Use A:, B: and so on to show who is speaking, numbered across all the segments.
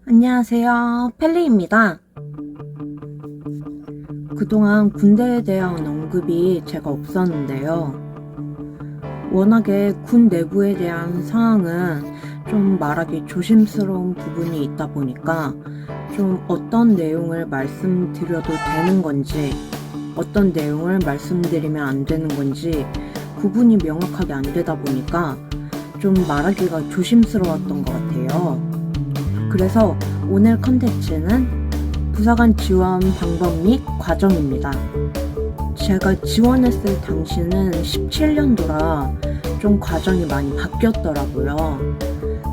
A: 안녕하세요. 펠리입니다. 그동안 군대에 대한 언급이 제가 없었는데요. 워낙에 군 내부에 대한 상황은 좀 말하기 조심스러운 부분이 있다 보니까 좀 어떤 내용을 말씀드려도 되는 건지 어떤 내용을 말씀드리면 안 되는 건지 구분이 명확하게 안 되다 보니까 좀 말하기가 조심스러웠던 것 같아요. 그래서 오늘 컨텐츠는 부사관 지원 방법 및 과정입니다. 제가 지원했을 당시는 17년도라 좀 과정이 많이 바뀌었더라고요.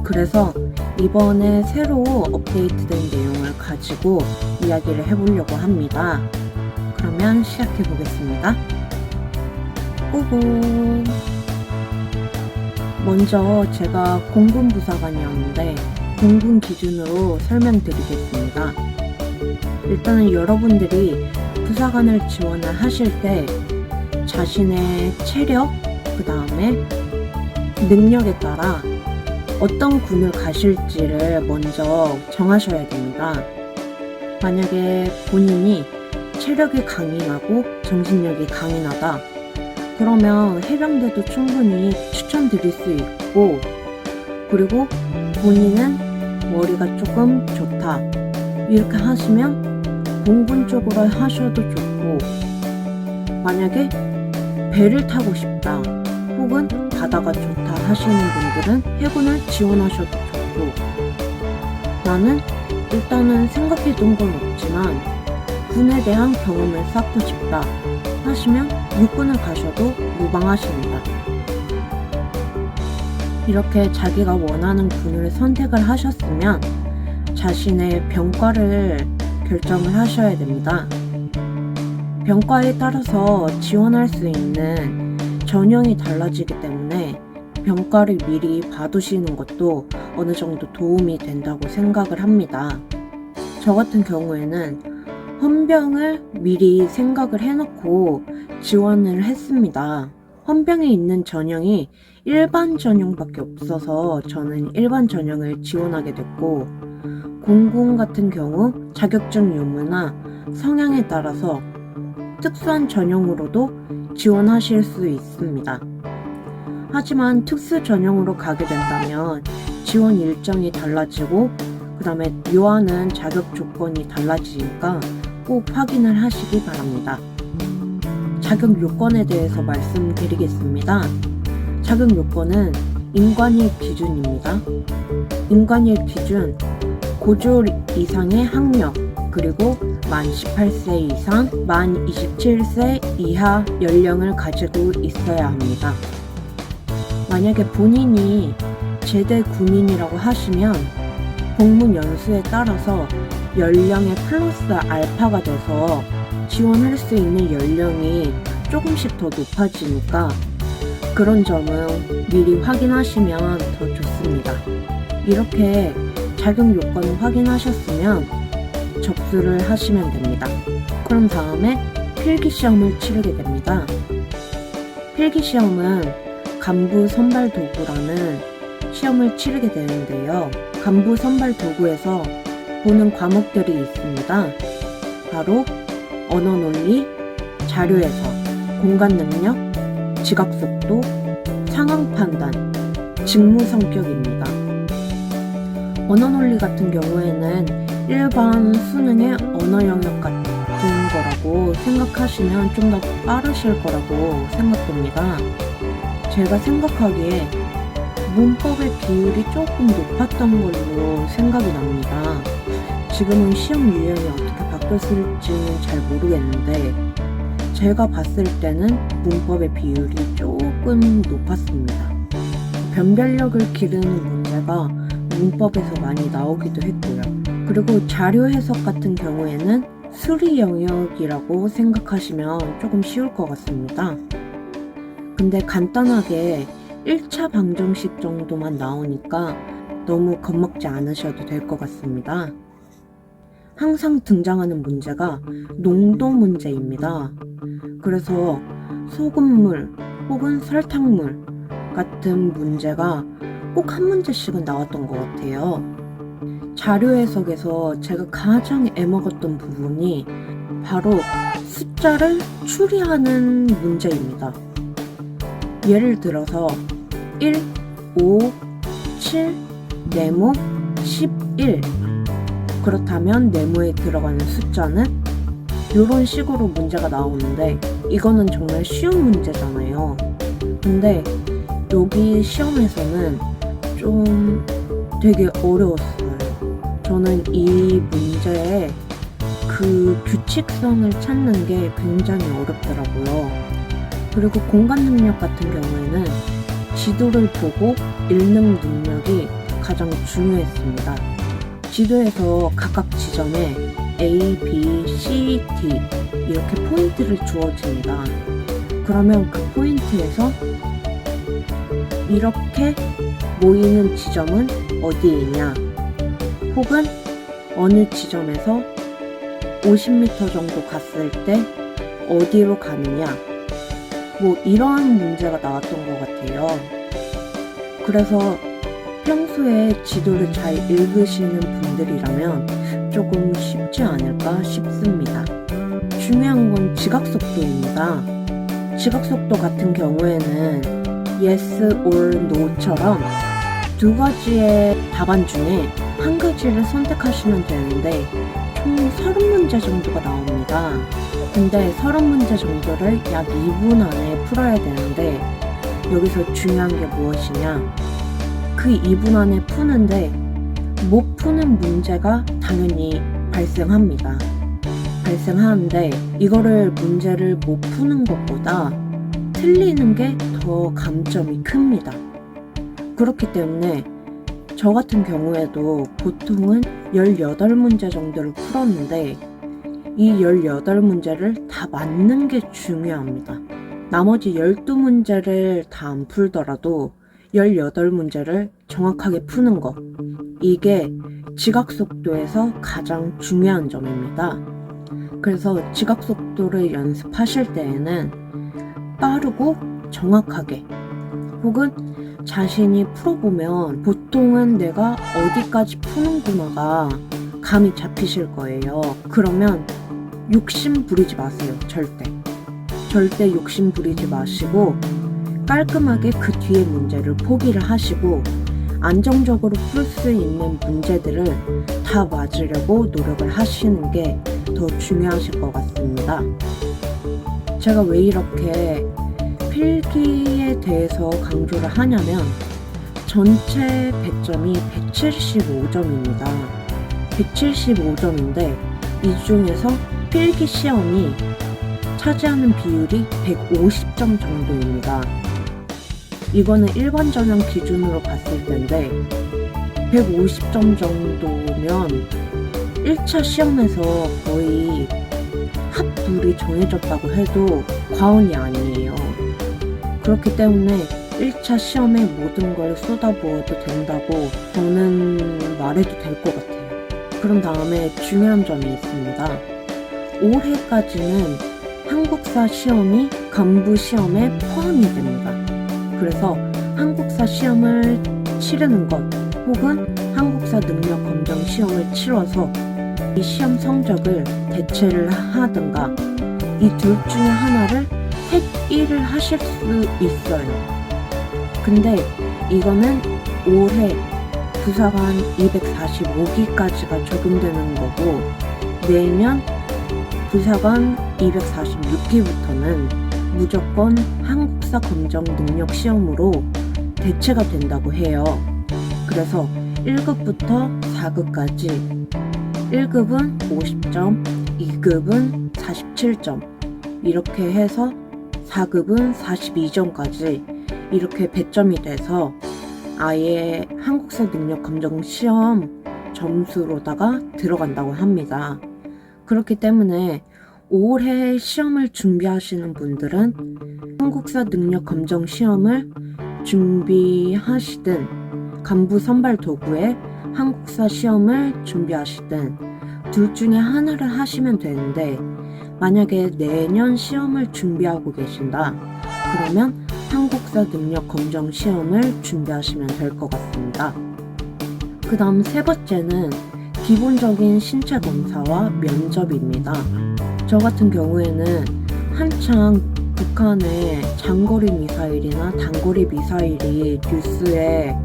A: 그래서 이번에 새로 업데이트된 내용을 가지고 이야기를 해보려고 합니다. 그러면 시작해 보겠습니다. 오고! 먼저 제가 공군 부사관이었는데 공군 기준으로 설명드리겠습니다. 일단은 여러분들이 부사관을 지원을 하실 때 자신의 체력, 그 다음에 능력에 따라 어떤 군을 가실지를 먼저 정하셔야 됩니다. 만약에 본인이 체력이 강인하고 정신력이 강인하다, 그러면 해병대도 충분히 추천드릴 수 있고, 그리고 본인은 머리가 조금 좋다, 이렇게 하시면 공군 쪽으로 하셔도 좋고, 만약에 배를 타고 싶다 혹은 바다가 좋다 하시는 분들은 해군을 지원하셔도 좋고, 나는 일단은 생각해둔 건 없지만 군에 대한 경험을 쌓고 싶다 하시면 육군을 가셔도 무방하십니다. 이렇게 자기가 원하는 군을 선택을 하셨으면 자신의 병과를 결정을 하셔야 됩니다. 병과에 따라서 지원할 수 있는 전형이 달라지기 때문에 병과를 미리 봐두시는 것도 어느 정도 도움이 된다고 생각을 합니다. 저 같은 경우에는 헌병을 미리 생각을 해놓고 지원을 했습니다. 헌병에 있는 전형이 일반 전형밖에 없어서 저는 일반 전형을 지원하게 됐고, 공군 같은 경우 자격증 유무나 성향에 따라서 특수한 전형으로도 지원하실 수 있습니다. 하지만 특수 전형으로 가게 된다면 지원 일정이 달라지고 그 다음에 요하는 자격 조건이 달라지니까 꼭 확인을 하시기 바랍니다. 자격 요건에 대해서 말씀드리겠습니다. 자격 요건은 인관일 기준입니다. 인관일 기준, 고졸 이상의 학력, 그리고 만 18세 이상, 만 27세 이하 연령을 가지고 있어야 합니다. 만약에 본인이 제대 군인이라고 하시면 복무 연수에 따라서 연령의 플러스 알파가 돼서 지원할 수 있는 연령이 조금씩 더 높아지니까 그런 점은 미리 확인하시면 더 좋습니다. 이렇게 자격 요건을 확인하셨으면 접수를 하시면 됩니다. 그럼 다음에 필기시험을 치르게 됩니다. 필기시험은 간부 선발 도구라는 시험을 치르게 되는데요. 간부 선발 도구에서 보는 과목들이 있습니다. 바로 언어 논리, 자료 해석, 공간 능력, 지각 속도, 상황 판단, 직무 성격입니다. 언어 논리 같은 경우에는 일반 수능의 언어 영역 같은 거라고 생각하시면 좀 더 빠르실 거라고 생각됩니다. 제가 생각하기에 문법의 비율이 조금 높았던 걸로 생각이 납니다. 지금은 시험 유형이 어떻게 바뀌었을지는 잘 모르겠는데 제가 봤을 때는 문법의 비율이 조금 높았습니다. 변별력을 기르는 문제가 문법에서 많이 나오기도 했고요. 그리고 자료 해석 같은 경우에는 수리 영역이라고 생각하시면 조금 쉬울 것 같습니다. 근데 간단하게 1차 방정식 정도만 나오니까 너무 겁먹지 않으셔도 될 것 같습니다. 항상 등장하는 문제가 농도 문제입니다. 그래서 소금물 혹은 설탕물 같은 문제가 꼭 한 문제씩은 나왔던 것 같아요. 자료 해석에서 제가 가장 애먹었던 부분이 바로 숫자를 추리하는 문제입니다. 예를 들어서 1, 5, 7, 네모, 11. 그렇다면 네모에 들어가는 숫자는 이런 식으로 문제가 나오는데 이거는 정말 쉬운 문제잖아요. 근데 여기 시험에서는 좀 되게 어려웠어요. 저는 이 문제의 그 규칙성을 찾는 게 굉장히 어렵더라고요. 그리고 공간 능력 같은 경우에는 지도를 보고 읽는 능력이 가장 중요했습니다. 지도에서 각각 지점에 A, B, C, D 이렇게 포인트를 주어집니다. 그러면 그 포인트에서 이렇게 모이는 지점은 어디에 있냐, 혹은 어느 지점에서 50m 정도 갔을 때 어디로 가느냐, 뭐 이런 문제가 나왔던 것 같아요. 그래서 평소에 지도를 잘 읽으시는 분들이라면 조금 쉽지 않을까 싶습니다. 중요한 건 지각속도입니다. 지각속도 같은 경우에는 yes or no처럼 두 가지의 답안 중에 한 가지를 선택하시면 되는데 총 30문제 정도가 나옵니다. 근데 30문제 정도를 약 2분 안에 풀어야 되는데 여기서 중요한 게 무엇이냐, 그 2분 안에 푸는데 못 푸는 문제가 당연히 발생합니다. 발생하는데 이거를 문제를 못 푸는 것보다 틀리는 게 더 감점이 큽니다. 그렇기 때문에 저 같은 경우에도 보통은 18문제 정도를 풀었는데 이 18문제를 다 맞는 게 중요합니다. 나머지 12문제를 다 안 풀더라도 18문제를 정확하게 푸는 것, 이게 지각속도에서 가장 중요한 점입니다. 그래서 지각속도를 연습하실 때에는 빠르고 정확하게, 혹은 자신이 풀어보면 보통은 내가 어디까지 푸는구나가 감이 잡히실 거예요. 그러면 욕심 부리지 마세요. 절대 욕심 부리지 마시고 깔끔하게 그 뒤에 문제를 포기를 하시고 안정적으로 풀 수 있는 문제들을 다 맞으려고 노력을 하시는 게 더 중요하실 것 같습니다. 제가 왜 이렇게 필기에 대해서 강조를 하냐면 전체 100점이 175점입니다. 175점인데 이 중에서 필기 시험이 차지하는 비율이 150점 정도입니다. 이거는 일반 전형 기준으로 봤을 텐데 150점 정도면 1차 시험에서 거의 합불이 정해졌다고 해도 과언이 아니에요. 그렇기 때문에 1차 시험에 모든 걸 쏟아부어도 된다고 저는 말해도 될 것 같아요. 그런 다음에 중요한 점이 있습니다. 올해까지는 한국사 시험이 간부 시험에 포함이 됩니다. 그래서 한국사 시험을 치르는 것, 혹은 한국사 능력 검정 시험을 치러서 이 시험 성적을 대체를 하든가 이 둘 중에 하나를 택 1을 하실 수 있어요. 근데 이거는 올해 부사관 245기까지가 적용되는 거고 내년 부사관 246기부터는 무조건 한국사 검정 능력 시험으로 대체가 된다고 해요. 그래서 1급부터 4급까지 1급은 50점, 2급은 47점, 이렇게 해서 4급은 42점까지 이렇게 배점이 돼서 아예 한국사 능력 검정 시험 점수로다가 들어간다고 합니다. 그렇기 때문에 올해 시험을 준비하시는 분들은 한국사 능력 검정 시험을 준비하시든 간부 선발 도구에 한국사 시험을 준비하시든 둘 중에 하나를 하시면 되는데 만약에 내년 시험을 준비하고 계신다 그러면 한국사 능력 검정 시험을 준비하시면 될 것 같습니다. 그 다음 세 번째는 기본적인 신체 검사와 면접입니다. 저 같은 경우에는 한창 북한의 장거리 미사일이나 단거리 미사일이 뉴스에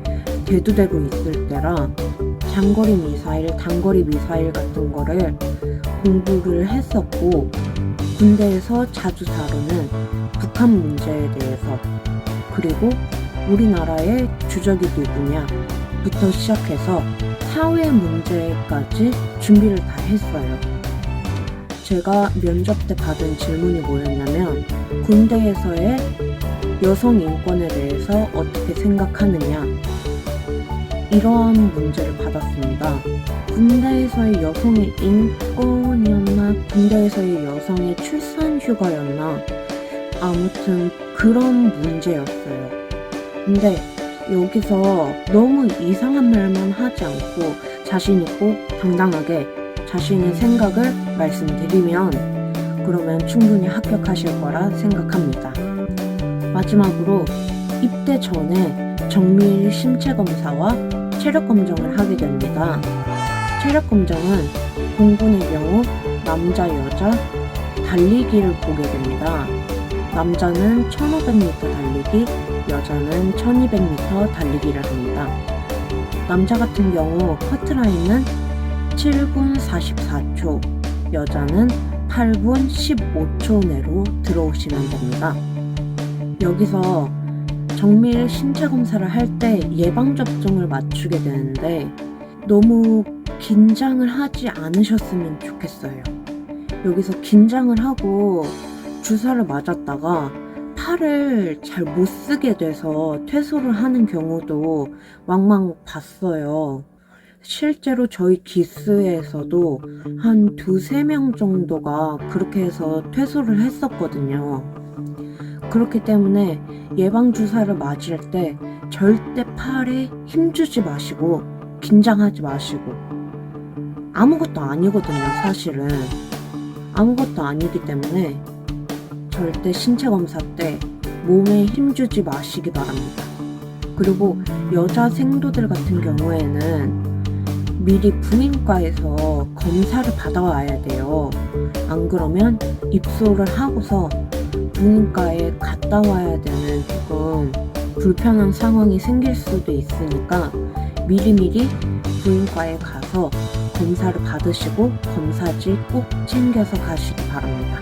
A: 대두되고 있을 때라 장거리 미사일, 단거리 미사일 같은 거를 공부를 했었고, 군대에서 자주 다루는 북한 문제에 대해서, 그리고 우리나라의 주적이 누구냐부터 시작해서 사회 문제까지 준비를 다 했어요. 제가 면접 때 받은 질문이 뭐였냐면, 군대에서의 여성 인권에 대해서 어떻게 생각하느냐, 이러한 문제를 받았습니다. 군대에서의 여성의 인권이었나, 군대에서의 여성의 출산 휴가였나, 아무튼 그런 문제였어요. 근데 여기서 너무 이상한 말만 하지 않고 자신 있고 당당하게 자신의 생각을 말씀드리면 그러면 충분히 합격하실 거라 생각합니다. 마지막으로 입대 전에 정밀 신체 검사와 체력 검정을 하게 됩니다. 체력 검정은 공군의 경우 남자, 여자 달리기를 보게 됩니다. 남자는 1500m 달리기, 여자는 1200m 달리기를 합니다. 남자 같은 경우 커트라인은 7분 44초, 여자는 8분 15초 내로 들어오시면 됩니다. 여기서 정밀 신체 검사를 할 때 예방접종을 맞추게 되는데 너무 긴장을 하지 않으셨으면 좋겠어요. 여기서 긴장을 하고 주사를 맞았다가 팔을 잘 못 쓰게 돼서 퇴소를 하는 경우도 왕왕 봤어요. 실제로 저희 기수에서도 한 2-3명 정도가 그렇게 해서 퇴소를 했었거든요. 그렇기 때문에 예방주사를 맞을 때 절대 팔에 힘주지 마시고 긴장하지 마시고, 아무것도 아니거든요. 사실은 아무것도 아니기 때문에 절대 신체 검사 때 몸에 힘주지 마시기 바랍니다. 그리고 여자 생도들 같은 경우에는 미리 부인과에서 검사를 받아와야 돼요. 안 그러면 입소를 하고서 부인과에 갔다 와야 되는 조금 불편한 상황이 생길 수도 있으니까 미리미리 부인과에 가서 검사를 받으시고 검사지 꼭 챙겨서 가시기 바랍니다.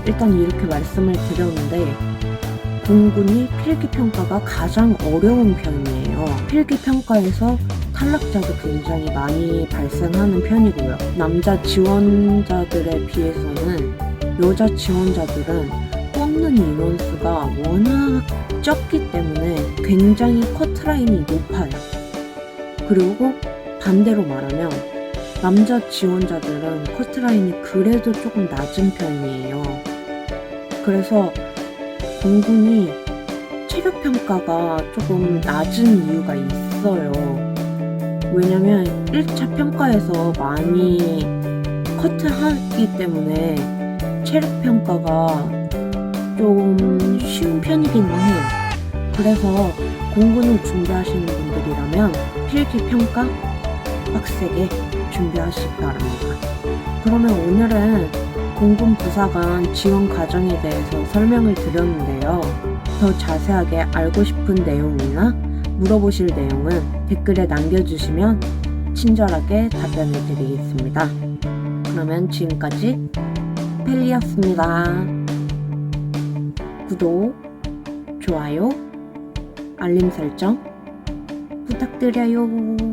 A: 일단 이렇게 말씀을 드렸는데 공군이 필기평가가 가장 어려운 편이에요. 필기평가에서 탈락자도 굉장히 많이 발생하는 편이고요. 남자 지원자들에 비해서는 여자 지원자들은 뽑는 인원수가 워낙 적기 때문에 굉장히 커트라인이 높아요. 그리고 반대로 말하면 남자 지원자들은 커트라인이 그래도 조금 낮은 편이에요. 그래서 공군이 체력평가가 조금 낮은 이유가 있어요. 왜냐면 1차 평가에서 많이 커트하기 때문에 체력평가가 좀 쉬운 편이기는 해요. 그래서 공군을 준비하시는 분들이라면 필기평가 빡세게 준비하시기 바랍니다. 그러면 오늘은 공군 부사관 지원 과정에 대해서 설명을 드렸는데요. 더 자세하게 알고 싶은 내용이나 물어보실 내용은 댓글에 남겨주시면 친절하게 답변을 드리겠습니다. 그러면 지금까지 펠리였습니다. 구독, 좋아요, 알림 설정 부탁드려요.